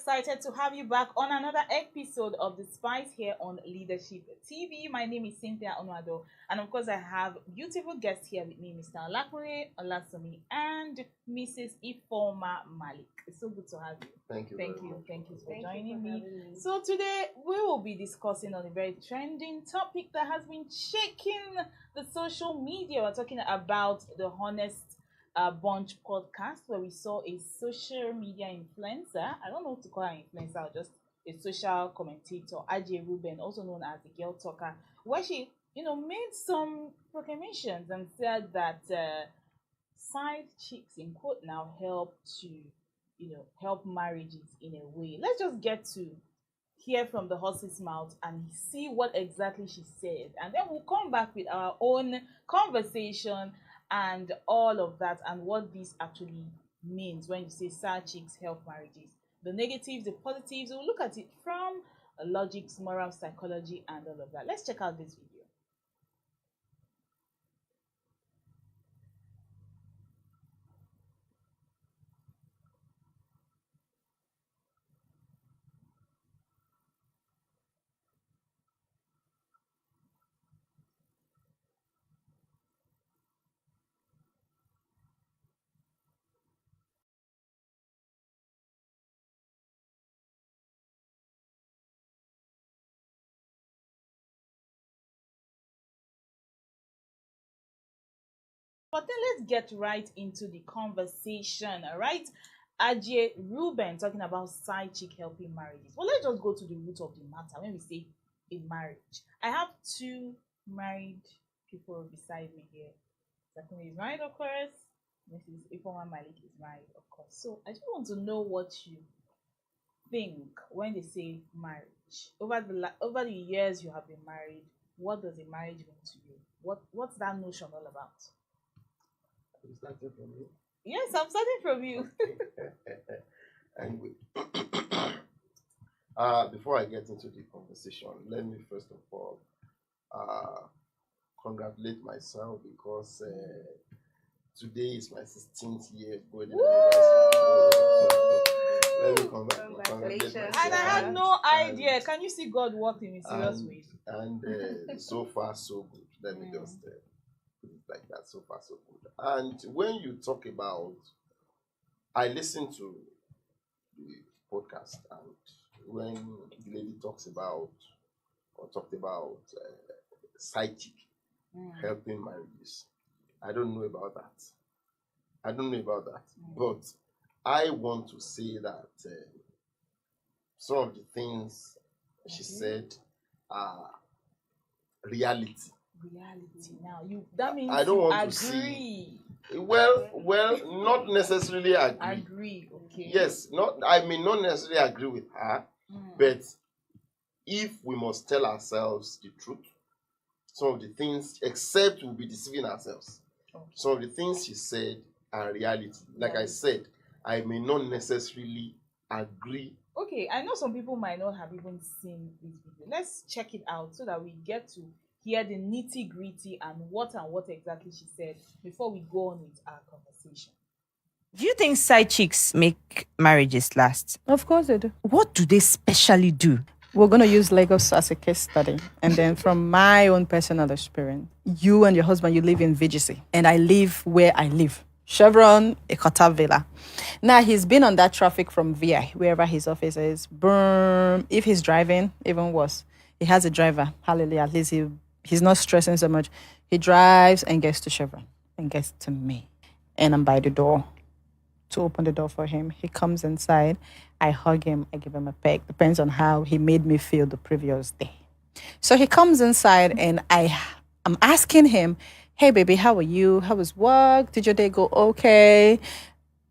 excited to have you back on another episode of The Spice here on Leadership TV. My name is Cynthia Onuado, and of course, I have beautiful guests here with me, Mr. Olakunle Olasanmi and Mrs Ifeoma Malik. It's so good to have you. Thank you. Thank you for joining me. So today we will be discussing on a very trending topic that has been shaking the social media. We're talking about the Honest Bunch podcast, where we saw a social media influencer. I don't know what to call her influencer, or just a social commentator, AJ Ruben, also known as the Girl Talker, where she, made some proclamations and said that side chicks, in quote, now help to, help marriages in a way. Let's just get to hear from the horse's mouth and see what exactly she said, and then we'll come back with our own conversation and all of that, and what this actually means when you say side chicks help marriages. The negatives, the positives, we'll look at it from logics, moral psychology, and all of that. Let's check out this video. But then let's get right into the conversation, all right? Ajay Ruben talking about side chick helping marriages. Well, let's just go to the root of the matter when we say a marriage. I have two married people beside me here. Zakuni is married, of course. Mrs. Ifeoma Malik is married, of course. So I just want to know what you think when they say marriage. Over the years you have been married, what does a marriage mean to you? What's that notion all about? You started from me. Yes, I'm starting from you. Anyway, before I get into the conversation, let me first of all congratulate myself because today is my 16th year going to Let me congratulate myself. And I had no idea. Can you see God worked in a serious way? And so far, so good. Let me just like that. So far, so good. And when you talk about, I listened to the podcast, and when the lady talked about side chick helping marriages, I don't know about that. But I want to say that some of the things she said are reality. Now that means I don't you want to agree. see. Well, not necessarily agree. Agree, okay. Yes, I may not necessarily agree with her, but if we must tell ourselves the truth, some of the things, except we'll be deceiving ourselves, some of the things she said are reality. Like I said, I may not necessarily agree. Okay, I know some people might not have even seen this video. Let's check it out so that we get to hear the nitty-gritty and what exactly she said before we go on with our conversation. Do you think side chicks make marriages last? Of course they do. What do they specially do? We're going to use Lagos as a case study. And then from my own personal experience, you and your husband, you live in VGC. And I live where I live. Chevron, Ekota Villa. Now, he's been on that traffic from VI, wherever his office is. Boom. If he's driving, even worse. He has a driver. Hallelujah. At least he's not stressing so much. He drives and gets to Chevron and gets to me. And I'm by the door to open the door for him. He comes inside. I hug him. I give him a peck. Depends on how he made me feel the previous day. So he comes inside and I'm asking him, hey, baby, how are you? How was work? Did your day go okay?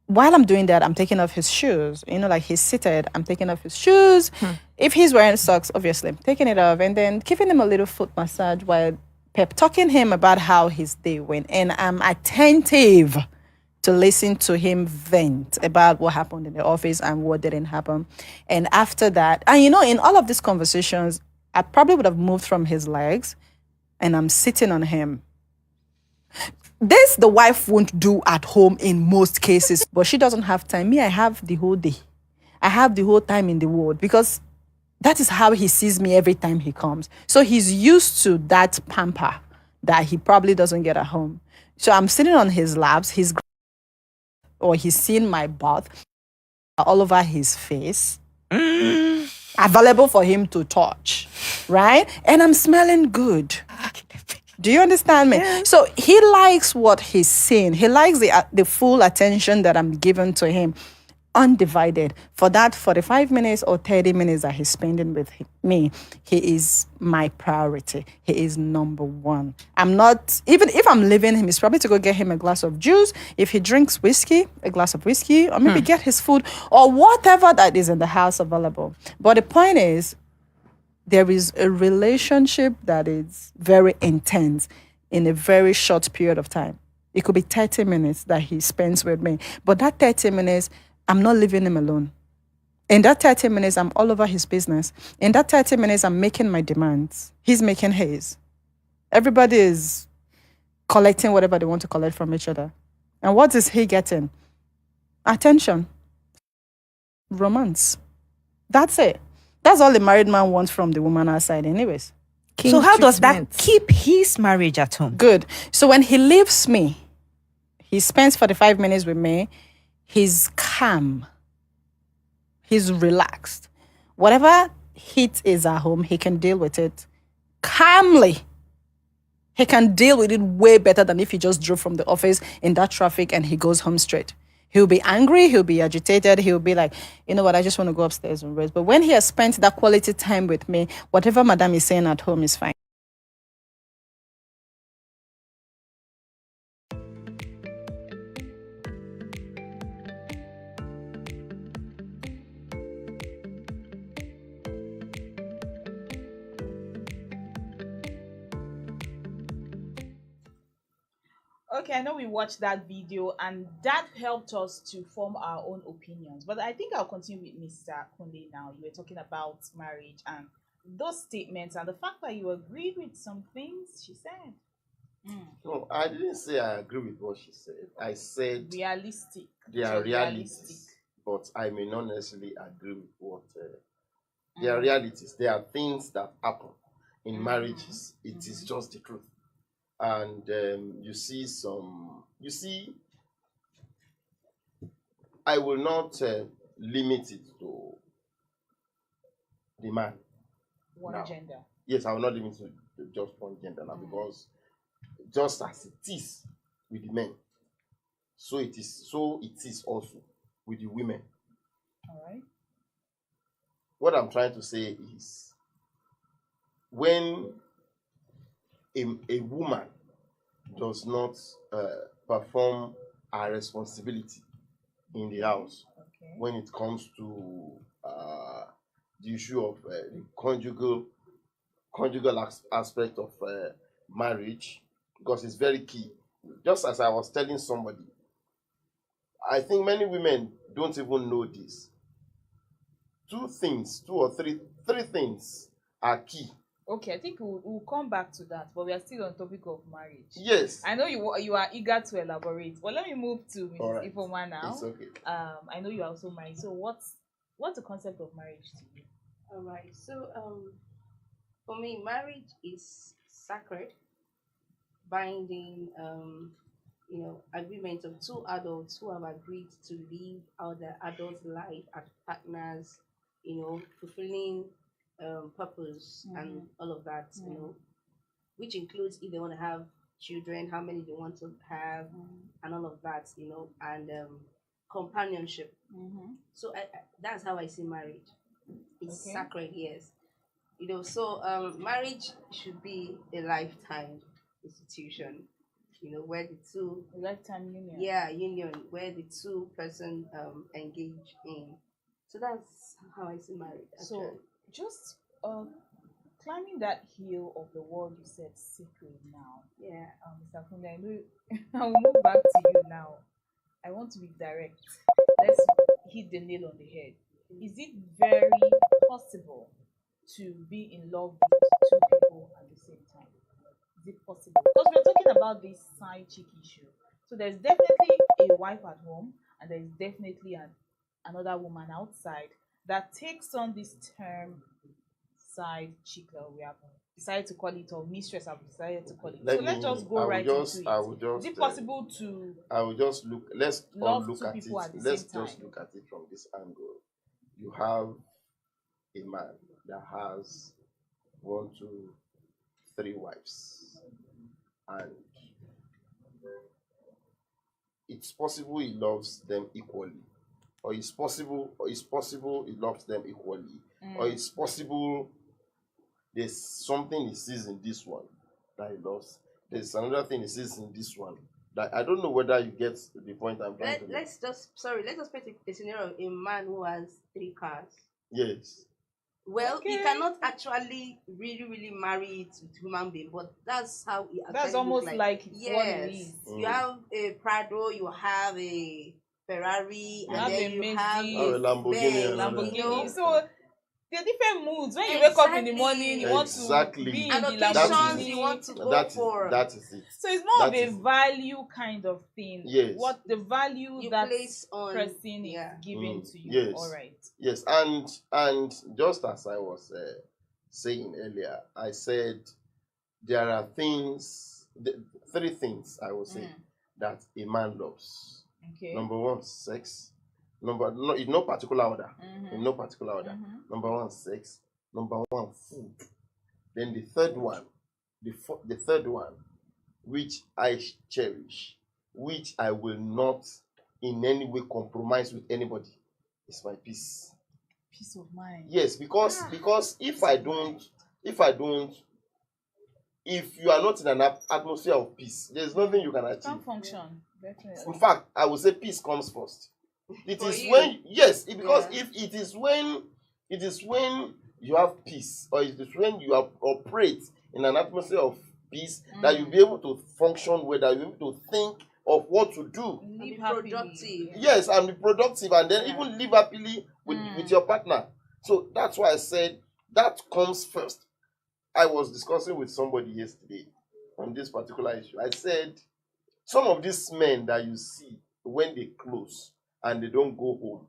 While I'm doing that, I'm taking off his shoes. Like he's seated, I'm taking off his shoes. If he's wearing socks, obviously, I'm taking it off and then giving him a little foot massage while pep talking him about how his day went. And I'm attentive to listen to him vent about what happened in the office and what didn't happen. And after that, and in all of these conversations, I probably would have moved from his legs and I'm sitting on him. This the wife won't do at home in most cases, but she doesn't have time. Me, I have the whole day. I have the whole time in the world, because that is how he sees me every time he comes. So he's used to that pamper that he probably doesn't get at home. So I'm sitting on his laps, or he's seeing my butt all over his face, available for him to touch, right? And I'm smelling good. Do you understand me? Yeah. So he likes what he's seeing. He likes the full attention that I'm giving to him, undivided. For that 45 minutes or 30 minutes that he's spending with me, he is my priority. He is number one. I'm not, even if I'm leaving him, it's probably to go get him a glass of juice. If he drinks whiskey, a glass of whiskey, or maybe get his food, or whatever that is in the house available. But the point is, there is a relationship that is very intense in a very short period of time. It could be 30 minutes that he spends with me. But that 30 minutes, I'm not leaving him alone. In that 30 minutes, I'm all over his business. In that 30 minutes, I'm making my demands. He's making his. Everybody is collecting whatever they want to collect from each other. And what is he getting? Attention. Romance. That's it. That's all the married man wants from the woman outside anyways. So how does that keep his marriage at home? Good. So when he leaves me, he spends 45 minutes with me, he's calm. He's relaxed. Whatever heat is at home, he can deal with it calmly. He can deal with it way better than if he just drove from the office in that traffic and he goes home straight. He'll be angry, he'll be agitated, he'll be like, you know what, I just want to go upstairs and rest. But when he has spent that quality time with me, whatever madam is saying at home is fine. Okay, I know we watched that video and that helped us to form our own opinions. But I think I'll continue with Mr. Kunle now. You were talking about marriage and those statements and the fact that you agreed with some things she said. No, I didn't say I agree with what she said. I said realistic. They are realities, but I may not necessarily agree with what they are realities. There are things that happen in marriages. It is just the truth. And you see, I will not limit it to the man. One gender. Yes, I will not limit it to just one gender now, because just as it is with the men, so it is also with the women. All right. What I'm trying to say is, when a woman does not perform her responsibility in the house, when it comes to the issue of the conjugal aspect of marriage, because it's very key. Just as I was telling somebody, I think many women don't even know this. Two or three things are key. Okay, I think we'll come back to that, but we are still on topic of marriage. Yes. I know you are eager to elaborate, but let me move to Mrs. Ifeoma now. It's okay. I know you are also married. So what's the concept of marriage to you? All right. So for me, marriage is sacred, binding, agreement of two adults who have agreed to live out their adult life as partners, fulfilling purpose and all of that, which includes if they want to have children, how many they want to have, and all of that, and companionship. So that's how I see marriage. It's sacred, yes. So marriage should be a lifetime institution, where the two lifetime union. Yeah, union where the two person engage in. So that's how I see marriage. Actually. So just climbing that hill of the word you said sacred now. Yeah. Mr. Kunle, I know I will move back to you now. I want to be direct. Let's hit the nail on the head. Is it very possible to be in love with two people at the same time? Is it possible? Because we're talking about this side chick issue. So there's definitely a wife at home and there's definitely another woman outside. that takes on this term side chick that we have decided to call it, or mistress have decided to call it. So let's just go right into it. Is it possible to I will just look. Let's all love look two at it. people at the Let's same just time? look at it from this angle. You have a man that has 1, 2, 3 wives, and it's possible he loves them equally, or it's possible he loves them equally, or it's possible there's something he sees in this one that he loves. There's another thing he sees in this one that I don't know whether you get the point I'm trying to make. Let's just paint a scenario of a man who has 3 cars. Yes. Well, he Okay. cannot actually really marry it with human being, but that's how it actually That's look almost like what it yes. is. You have a Prado, you have a Ferrari, You and have then a you Mercedes, have Oh, a Lamborghini, Benz, another. you know? Lamborghini. So there are different moods. When you wake up in the morning, you want to Exactly. be in and the occasions Lamborghini. you want to go That for. is it. So it's more That of a is it. value kind of thing. Yes. What the value You that place on person yeah. is giving to you. Yes. All right. Yes, and just as I was saying earlier, I said there are things, 3 things I will say that a man loves. Okay. Number 1, sex. In no particular order. In no particular order. Number 1, sex. Number 1, food. Then the third one, the third one, which I cherish, which I will not in any way compromise with anybody, is my peace. Peace of mind. Yes, because if you are not in an atmosphere of peace, there's nothing you can Can't achieve. function. Definitely. In fact, I would say peace comes first. It For is you. when because Yeah. if it is when you have peace, or it is when you operate in an atmosphere of peace, that you'll be able to function well, that you'll be able to think of what to do. And Live be happily. productive. Yes, and be productive, and then Yeah. even live happily with your partner. So that's why I said that comes first. I was discussing with somebody yesterday on this particular issue. I said some of these men that you see when they close and they don't go home,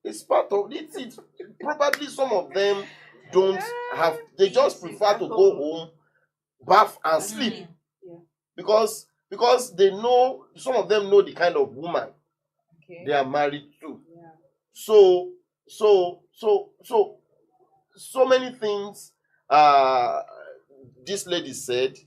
it's part of it. It's probably some of them don't have. They just prefer to go home, bath, and sleep Yeah. because they know, some of them know the kind of woman Okay. they are married to. Yeah. So many things this lady said.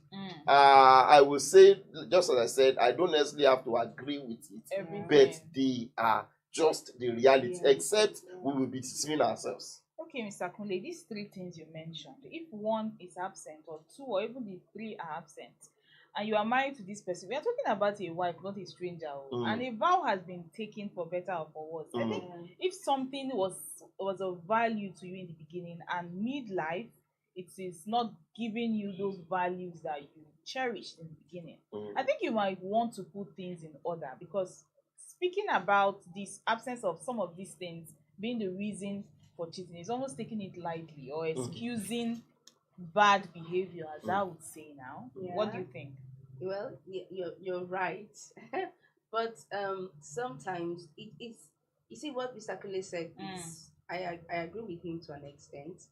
I will say, just as I said, I don't necessarily have to agree with it, Everything. but they are just the reality, Yeah. except we will be deceiving ourselves. Okay, Mr. Kunle, these 3 things you mentioned, if one is absent, or 2, or even the 3 are absent, and you are married to this person, we are talking about a wife, not a stranger, and a vow has been taken for better or for worse. I think if something was of value to you in the beginning, and midlife it is not giving you those values that you cherished in the beginning, I think you might want to put things in order, because speaking about this absence of some of these things being the reason for cheating is almost taking it lightly, or excusing bad behavior, as I would say now. What do you think? Well, you're right, but sometimes it is. You see what Mr. Kule said is, I agree with him to an extent,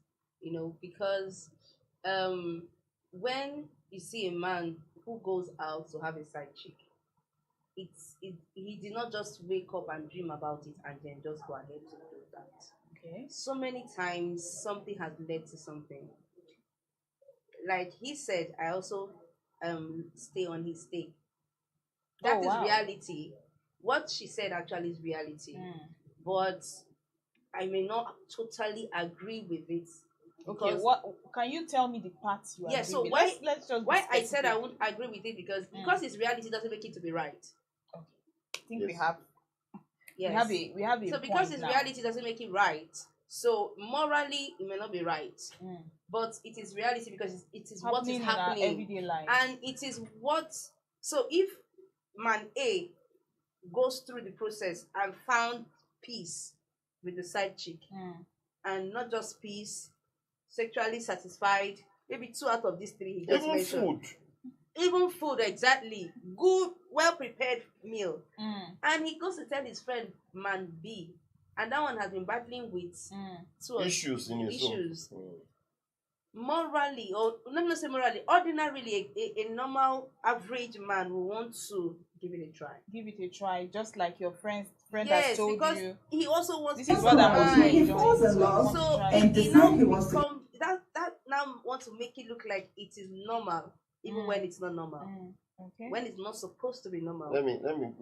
because when you see a man who goes out to have a side chick, he did not just wake up and dream about it and then just go ahead to do that. Okay. So many times something has led to something. Like he said, I also stay on his stake. That is wow. reality. What she said actually is reality. But I may not totally agree with it. Okay, what can you tell me the parts you agree so with? why Let's just why I said I wouldn't agree with it because it's reality doesn't make it to be right. Okay. I think we have Yes. we have a So because point it's now. reality doesn't make it right. So morally it may not be right. But it is reality because it is what is Happening in our happening. everyday life. And it is what, so if man A goes through the process and found peace with the side chick, and not just peace, sexually satisfied, maybe 2 out of these 3 he just Even mentioned. food. Even food, exactly. Good, well prepared meal. And he goes to tell his friend man B and that one has been battling with two or issues in his own. issues. Morally, or let me not say morally, ordinarily, a normal average man will want to give it a try. Give it a try, just like your friend has Yes, told because you. he also wants This is what I'm try. doing. He falls in love So and he now decide he wants to. become that now want to make it look like it is normal, even when it's not normal. Okay. When it's not supposed to be normal. Let me come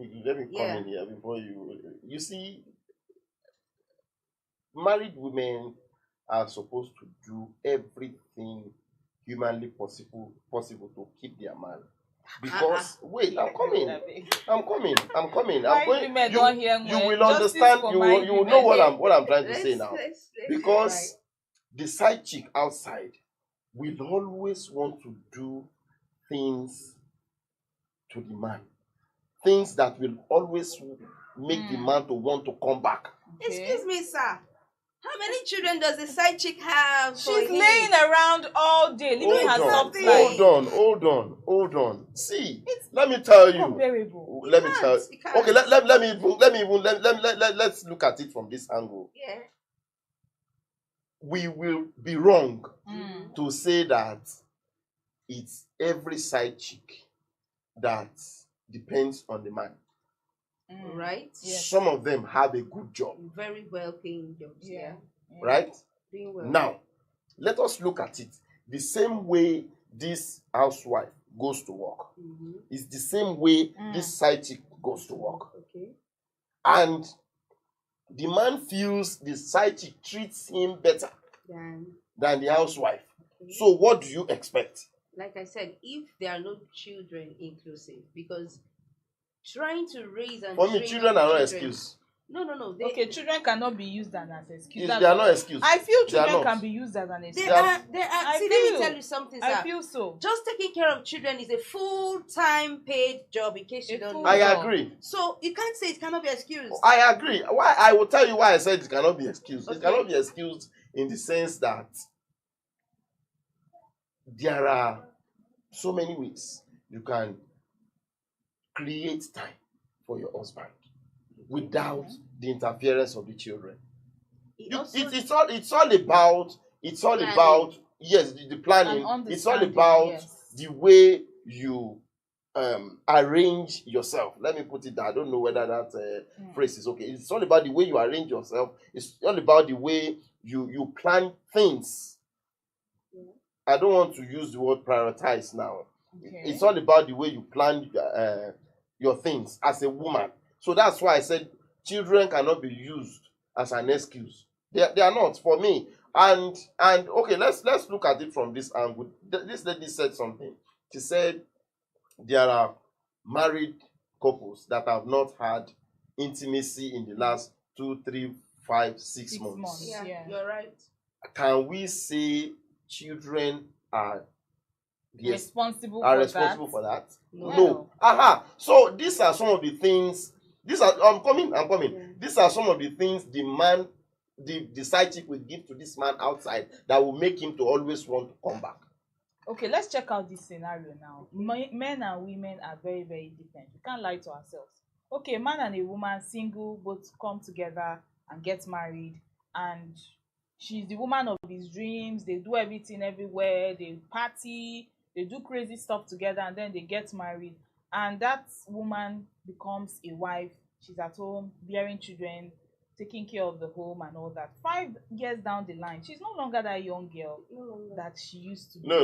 Yeah. in here before you see, married women are supposed to do everything humanly possible to keep their man. Because wait, I'm coming. Married women don't hear you me. will Justice understand. for You married will know women. what I'm trying to say Let's- now. let's Because the side chick outside will always want to do things to the man, things that will always make the man to want to come back. Okay. Excuse me, sir. How many children does the side chick have? for She's him? laying around all day, living her soft on, life. Hold on. See, let me tell you. Comparable. Let me tell you. You can't. Okay, let's look at it from this angle. Yeah. We will be wrong Mm. to say that it's every side chick that depends on the man. Right? Yes. Some of them have a good job, Very well paying jobs. Yeah. right? Doing well. Now, let us look at it. The same way this housewife goes to work is the same way this side chick goes to work. Okay. And the man feels the side chick treats him better than the housewife. Okay. So what do you expect? Like I said, if there are no children inclusive, because trying to raise and For me, train children up are not children- excuse. No. Okay, children cannot be used as an excuse. They are not excuse. I feel They are children not. can be used as an excuse. They are. I See, let me feel- tell you something, sir. I feel so. Just taking care of children is a full-time paid job, in case you A don't full know. I job. agree. So you can't say it cannot be excused. I agree. Why I will tell you why I said it cannot be excused. It Okay. cannot be excused in the sense that there are so many ways you can create time for your husband without the interference of the children. It also- It's all about Planning. yes, the planning. And It's all understanding, about yes. the way you arrange yourself. Let me put it that I don't know whether that phrase is okay. It's all about the way you arrange yourself. It's all about the way you plan things. Yeah. I don't want to use the word prioritize now. Okay. It's all about the way you plan your things as a woman. So that's why I said children cannot be used as an excuse. They are not for me. And okay, let's look at it from this angle. This lady said something. She said there are married couples that have not had intimacy in the last 2, 3, 5, 6 6 months. months. Yeah, Yeah. you're right. Can we say children are Responsible for that? No. No. Aha. So these are some of the things. I'm coming. Yeah. These are some of the things the man, the side chick will give to this man outside that will make him to always want to come back. Okay, let's check out this scenario now. Men and women are very, very different. We can't lie to ourselves. Okay, a man and a woman, single, both come together and get married, and she's the woman of his dreams. They do everything everywhere. They party, they do crazy stuff together, and then they get married. And that woman becomes a wife. She's at home, bearing children, taking care of the home and all that. 5 years down the line, she's no longer that young girl No longer. that she used to be. No.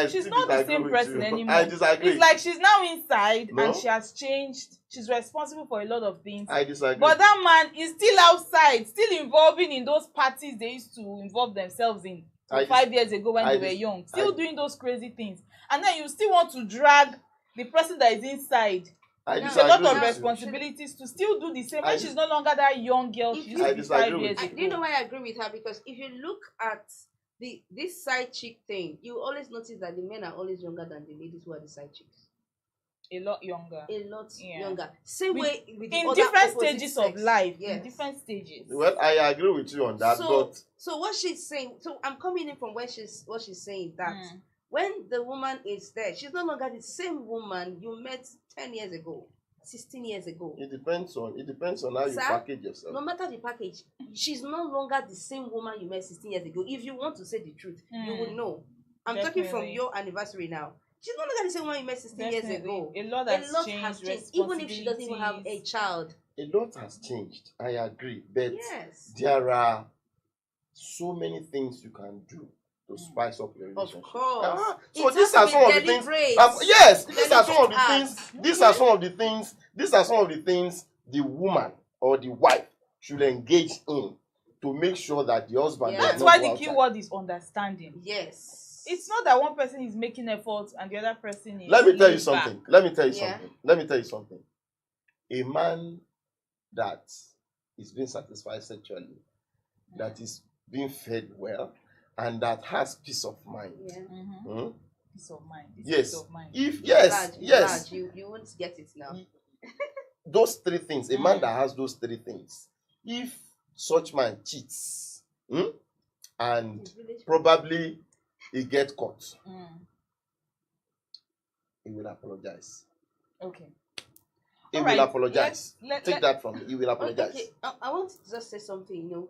She's still not the disagree same with person you. anymore. I disagree. It's like she's now inside No. and she has changed. She's responsible for a lot of things. I disagree. But that man is still outside, still involving in those parties they used to involve themselves in 5 years ago when they were young. Still doing those crazy things. And then you still want to drag the person that is inside. I It's a disagree lot of with you. responsibilities to still do the same. I When she's no longer that young girl If she you- used I to be disagree 5 with years you. ago. Do you know why I agree with her? Because if you look at this side chick thing, you always notice that the men are always younger than the ladies who are the side chicks. A lot younger. A lot Yeah. younger. Same With- way with the In other different opposite stages of sex. life. Yes. In different stages. Well, I agree with you on that, but So what she's saying, so I'm coming in from what she's saying that Mm. when the woman is there, she's no longer the same woman you met 10 years ago. 16 years ago. It depends on how you Sir, package yourself. No matter the package, she's no longer the same woman you met 16 years ago. If you want to say the truth, you will know. I'm talking from your anniversary now. She's no longer the same woman you met 16 years ago. A lot has changed. Even if she doesn't even have a child. A lot has changed. I agree. But yes, there are so many things you can do to spice up your relationship. Of course. So these are some of the things. Yes, these are some of the things. These are some of the things. These are some of the things the woman or the wife should engage in to make sure that the husband. Yeah. That's why the key word is understanding. Yes. It's not that one person is making efforts and the other person is. Let me tell you something. Back. Let me tell you something. Let me tell you something. A man that is being satisfied sexually, that is being fed well, and that has peace of mind. Yeah. Peace of mind. Yes. Peace of mind. If yes. Large. You won't get it now. Those three things, a man that has those three things, if such man cheats, and probably he gets caught, he will apologize. Okay. He will apologize. Take that from me. He will apologize. Okay. I want to just say something.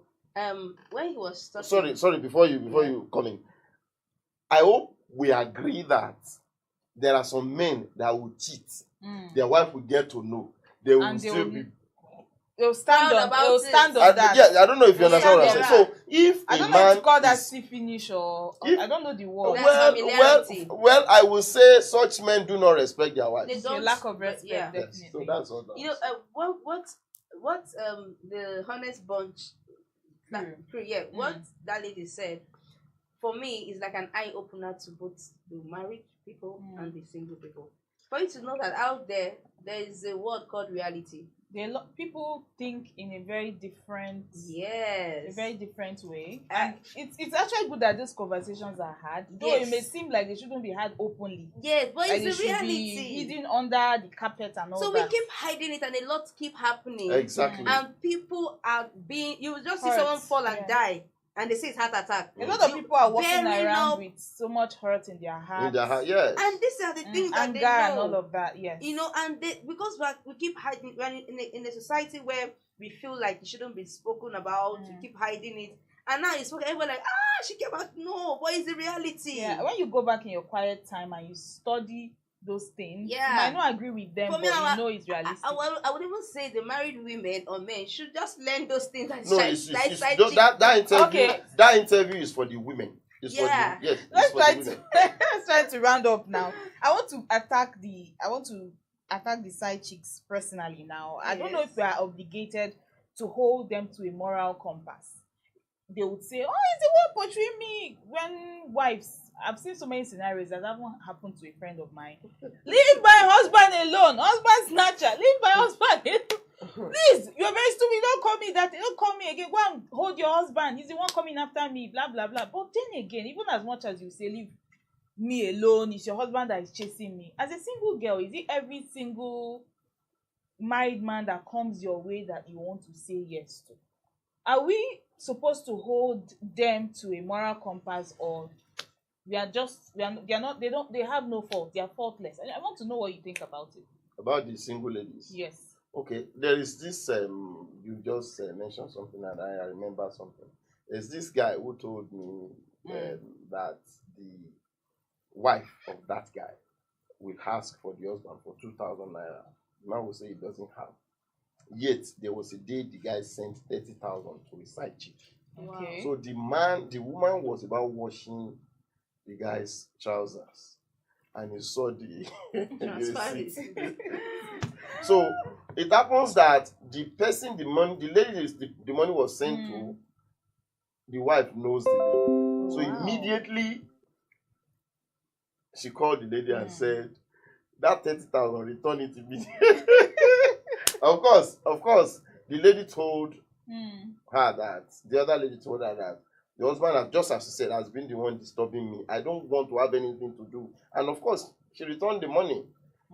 When he was talking... Sorry. Before you come in, I hope we agree that there are some men that will cheat. Their wife will get to know. They will still be. They'll stand on that. Yeah, I don't know if you understand what I'm saying. So if I don't know if you call that still finish or I don't know the word. Well, I will say such men do not respect their wives. They don't. Lack of respect, definitely. Yes, so that's all. What the honest bunch, what that lady said, for me is like an eye opener to both the married people and the single people. For you to know that out there is a word called reality. People think in a very different way, and it's actually good that these conversations are had. Though it may seem like they shouldn't be had openly. Yes, but like it's the reality. Be hidden under the carpet and all that. So we keep hiding it, and a lot keep happening. Exactly. And people are being. You will just see someone fall and die. And they say it's heart attack. A lot of people are walking around with so much hurt in their hearts. Yes. And these are the things that anger they know. And all of that, yes. And because we keep hiding, we're in a society where we feel like it shouldn't be spoken about, we keep hiding it. And now it's spoken, everyone like, she came out. No, what is the reality? Yeah, when you go back in your quiet time and you study those things, you might not agree with them, but you know it's realistic. I would even say the married women or men should just learn those things. That interview is for the women. Let's try to round up now. I want to attack the side chicks personally now. I don't know if we are obligated to hold them to a moral compass. They would say, it's the one portraying me when wives. I've seen so many scenarios that haven't happened to a friend of mine. Leave my husband alone. Husband snatcher. Leave my husband alone. Please, you're very stupid. Don't call me that. Don't call me again. Go and hold your husband. He's the one coming after me. Blah, blah, blah. But then again, even as much as you say, leave me alone, it's your husband that is chasing me. As a single girl, is it every single married man that comes your way that you want to say yes to? Are we supposed to hold them to a moral compass, or they have no fault, they are faultless? I want to know what you think about it. About the single ladies? Yes. Okay, there is this, you just mentioned something and I remember something. There's this guy who told me that the wife of that guy will ask for the husband for 2,000 naira. The man will say he doesn't have. Yet, there was a day the guy sent 30,000 to his side chick. Okay. So the woman was about washing the guy's trousers, and he saw the receipt. So it happens that the money was sent to, the wife knows the lady. So immediately she called the lady and said, that 30,000, return it immediately. Of course, the lady told her that, the other lady told her that the husband, just as she said, has been the one disturbing me. I don't want to have anything to do. And of course, she returned the money.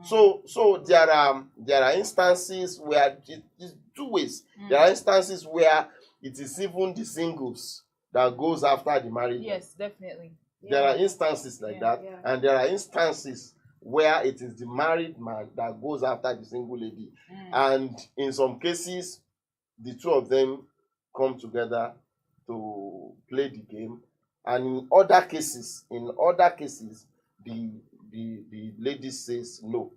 So there are instances where it's two ways. There are instances where it is even the singles that goes after the married. Yes, definitely. There are instances like that, and there are instances where it is the married man that goes after the single lady. And in some cases, the two of them come together to play the game. And in other cases, the lady says, no,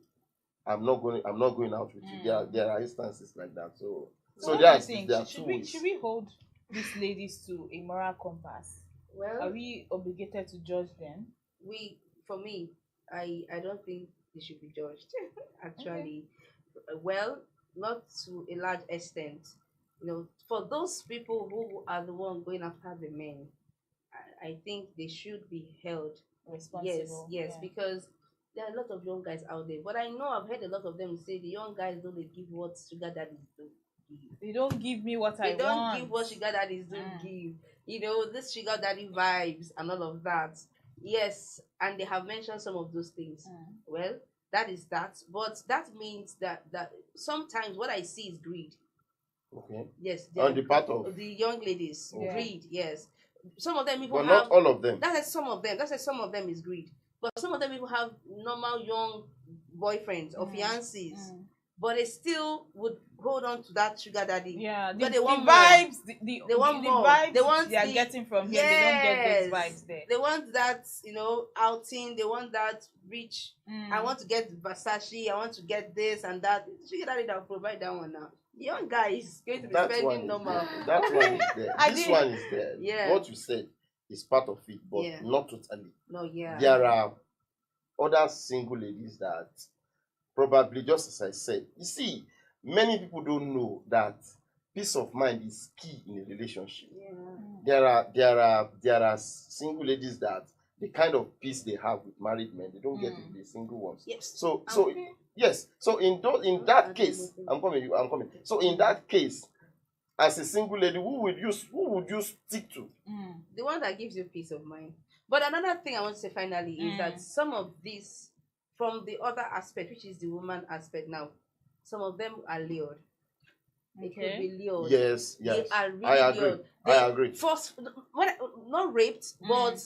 I'm not going out with you. There are instances like that. So what there do you think? there are Should we hold these ladies to a moral compass? Well, Are we obligated to judge them? For me, I don't think they should be judged. Actually, well, not to a large extent. For those people who are the one going after the men, I think they should be held Responsible. Yes, Yeah. because there are a lot of young guys out there. But I know I've heard a lot of them say the young guys don't they give what sugar daddies do give. They don't give me what I They don't want. give what sugar daddies do give. This sugar daddy vibes and all of that. Yes, and they have mentioned some of those things. Well, that is that. But that means that sometimes what I see is greed. Okay. Yes. On the part of the young ladies. Yeah. Greed, yes. Some of them even but have not all of them. That's some of them. That's some of them is greed. But some of them even have normal young boyfriends or fiancés. But they still would hold on to that sugar daddy. Yeah, but the want vibes, they want the more. vibes They want they are getting from here. They don't get those vibes there. They want that, outing. They want that rich. I want to get Versace. I want to get this and that. Sugar daddy that will provide that one now. The young guy is going to be spending normal. That one is there. This one is there. Yeah. What you said is part of it, but not totally. No, yeah. There are other single ladies that probably, just as I said, you see, many people don't know that peace of mind is key in a relationship. Yeah. There are single ladies that the kind of peace they have with married men, they don't get it with the single ones. Yes. So yes. So in that case, I'm coming. So in that case, as a single lady, who would you stick to? The one that gives you peace of mind. But another thing I want to say finally is that some of these, from the other aspect, which is the woman aspect now, some of them are lured. They could be lured. Yes. They are really I agree. lured. I agree. Not raped, but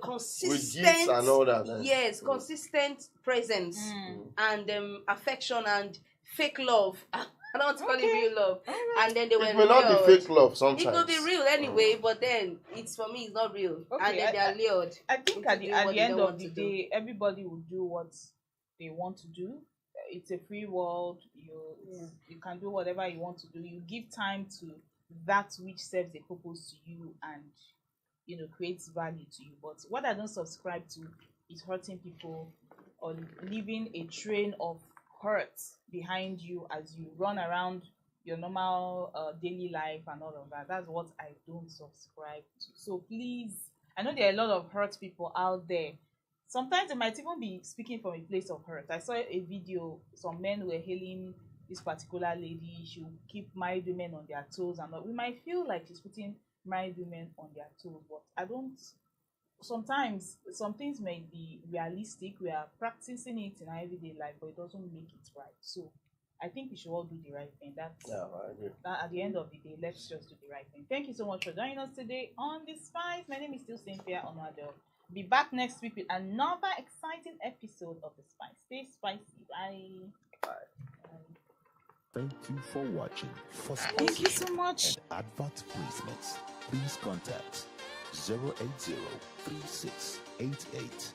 consistent. With gifts and all that. Yes, consistent presence and affection and fake love. I don't want to call it real love. And then they were It may not be fake love sometimes. It could be real anyway, but then for me it's not real. Okay, and then they are lured. I think at the end of the day, everybody will do what they want to do. It's a free world. You can do whatever you want to do. You give time to that which serves a purpose to you and creates value to you. But what I don't subscribe to is hurting people or leaving a train of hurt behind you as you run around your normal daily life and all of that. That's what I don't subscribe to. So please, I know there are a lot of hurt people out there. Sometimes they might even be speaking from a place of hurt. I saw a video, some men were hailing this particular lady. She will keep married women on their toes and all. We might feel like she's putting married women on their toes, but I don't. Sometimes some things may be realistic. We are practicing it in our everyday life, but it doesn't make it right. So I think we should all do the right thing. I agree. That at the end of the day, let's just do the right thing. Thank you so much for joining us today on The Spice. My name is still Cynthia Onuado. Be back next week with another exciting episode of The Spice. Stay spicy. Bye. Thank you for watching. For Thank you so much. and advert placements, please contact 080 3688